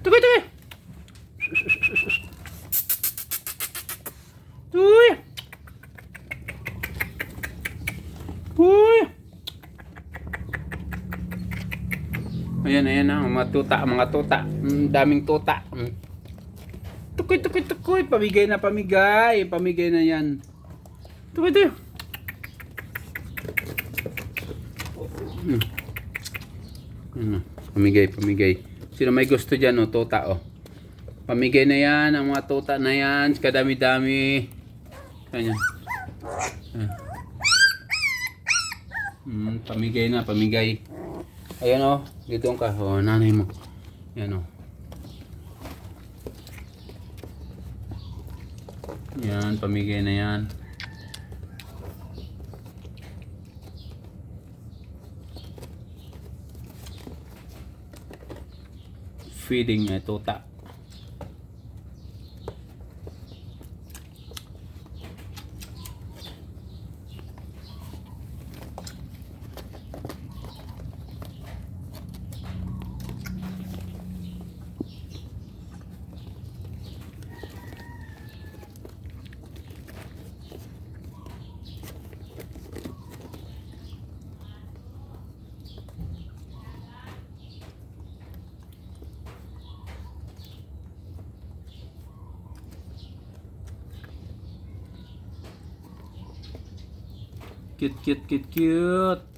Tukoy, tukoy. Uy. Uy. Ayan, ayan na, mga tuta, mga tuta. Daming tuta. Tukoy, tukoy, tukoy. Pamigay na, pamigay. Pamigay na yan. Tukoy, tukoy. Pamigay, pamigay. Sino may gusto dyan, oh, tuta, oh. Pamigay na yan, ang mga tuta na yan. Kadami-dami. Kanya. Pamigay na, pamigay. Ayan, oh. Dito ka, oh, nanay mo. Yan, oh. Yan, pamigay na yan. Feeding tuta. Cute, cute, cute, cute.